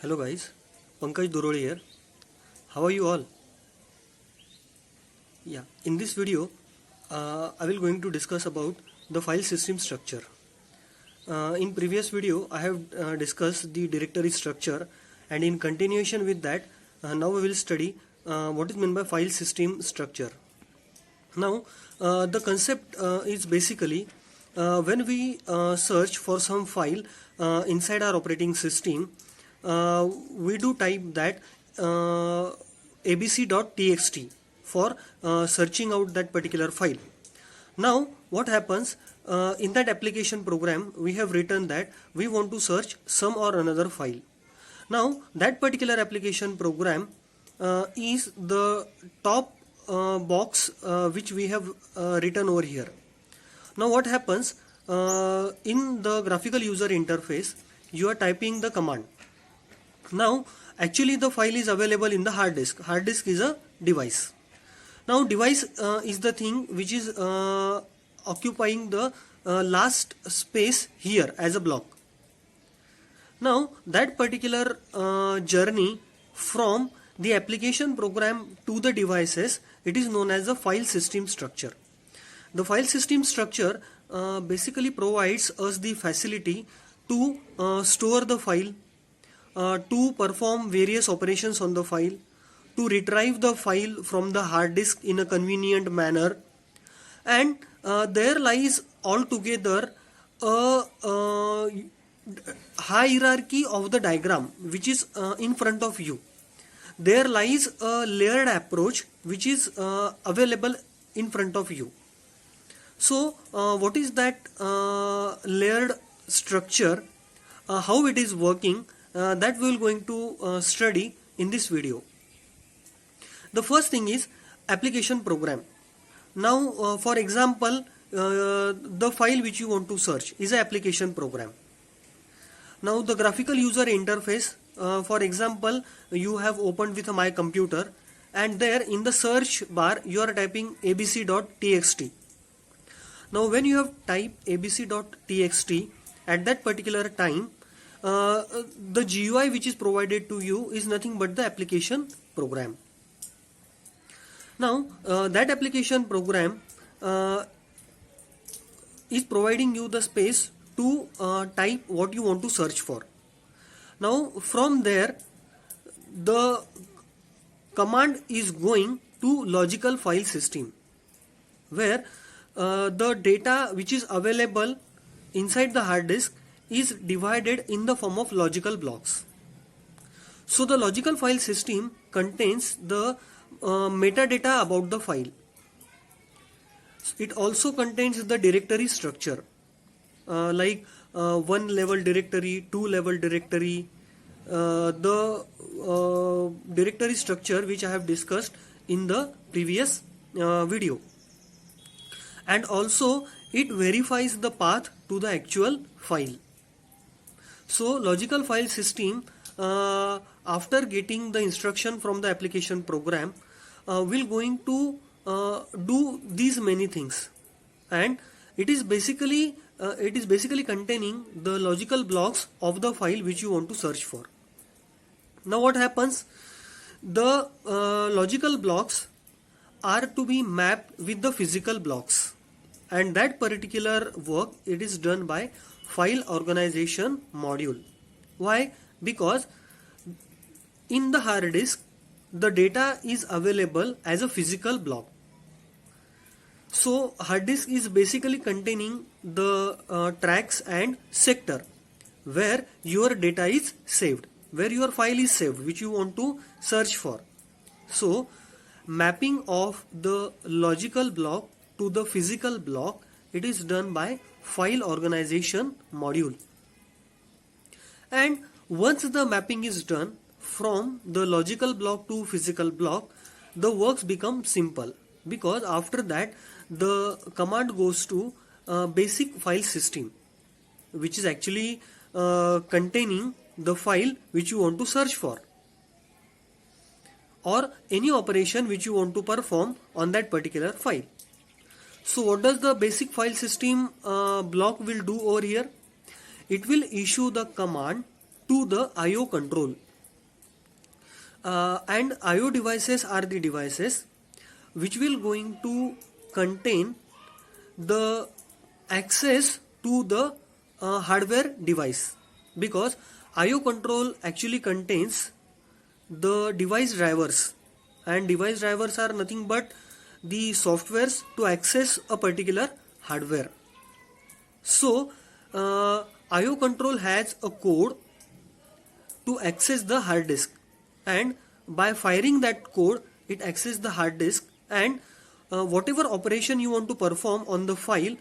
Hello guys, Pankaj Duroli here. How are you all? Yeah, in this video, I will going to discuss about the file system structure. In previous video, I have discussed the directory structure, and in continuation with that, now we will study what is meant by file system structure. Now, the concept is basically when we search for some file inside our operating system, we do type that abc.txt for searching out that particular file. Now, what happens in that application program, we have written that we want to search some or another file. Now, that particular application program is the top box which we have written over here. Now, what happens in the graphical user interface, you are typing the command. Now, actually the file is available in the hard disk. Hard disk is a device. Now, device is the thing which is occupying the last space here as a block. Now, that particular journey from the application program to the devices, it is known as the file system structure. The file system structure basically provides us the facility to store the file, to perform various operations on the file, to retrieve the file from the hard disk in a convenient manner, and there lies altogether a hierarchy of the diagram which is in front of you. There lies a layered approach which is available in front of you. So what is that layered structure, how it is working, that we will going to study in this video. The first thing is application program. Now for example, the file which you want to search is an application program. Now the graphical user interface, for example, you have opened with my computer, and there in the search bar you are typing abc.txt. Now when you have typed abc.txt, at that particular time the GUI which is provided to you is nothing but the application program. Now that application program is providing you the space to type what you want to search for. Now from there the command is going to logical file system, where the data which is available inside the hard disk is divided in the form of logical blocks. So the logical file system contains the metadata about the file. It also contains the directory structure, like 1 level directory, 2 level directory, the directory structure which I have discussed in the previous video. And also it verifies the path to the actual file. So logical file system, after getting the instruction from the application program, will going to do these many things, and it is basically containing the logical blocks of the file which you want to search for. Now what happens? The logical blocks are to be mapped with the physical blocks, and that particular work, it is done by file organization module. Why? Because in the hard disk the data is available as a physical block. So hard disk is basically containing the tracks and sector where your data is saved, where your file is saved which you want to search for. So mapping of the logical block to the physical block, it is done by file organization module. And once the mapping is done from the logical block to physical block, the works become simple, because after that the command goes to basic file system, which is actually containing the file which you want to search for, or any operation which you want to perform on that particular file. So what does the basic file system block will do over here? It will issue the command to the IO control, And IO devices are the devices which will going to contain the access to the hardware device, because IO control actually contains the device drivers, and device drivers are nothing but the softwares to access a particular hardware. So IO control has a code to access the hard disk, and by firing that code it accesses the hard disk, and whatever operation you want to perform on the file,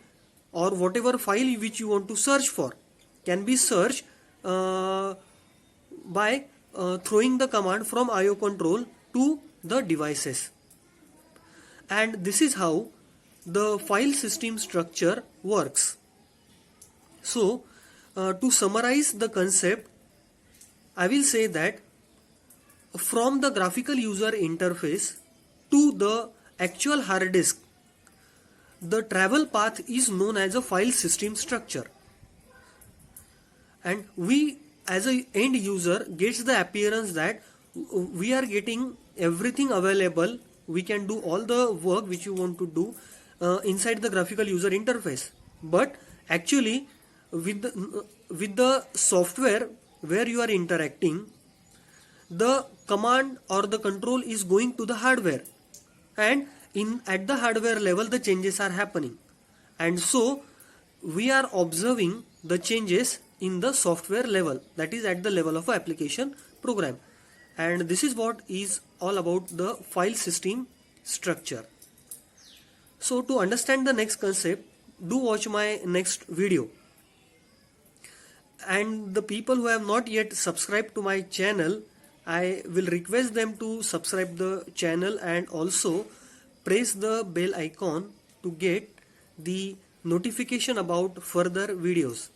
or whatever file which you want to search for, can be searched by throwing the command from IO control to the devices. And this is how the file system structure works. So to summarize the concept, I will say that from the graphical user interface to the actual hard disk, the travel path is known as a file system structure. And we as a end user gets the appearance that we are getting everything available, we can do all the work which you want to do inside the graphical user interface. But actually with the software where you are interacting, the command or the control is going to the hardware, and at the hardware level the changes are happening, and so we are observing the changes in the software level, that is at the level of a application program. And this is what is all about the file system structure. So to understand the next concept, do watch my next video. And the people who have not yet subscribed to my channel, I will request them to subscribe the channel and also press the bell icon to get the notification about further videos.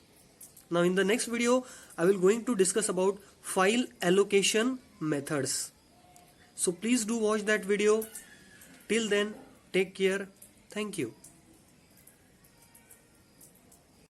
Now in the next video, I will going to discuss about file allocation methods. So please do watch that video. Till then, take care. Thank you.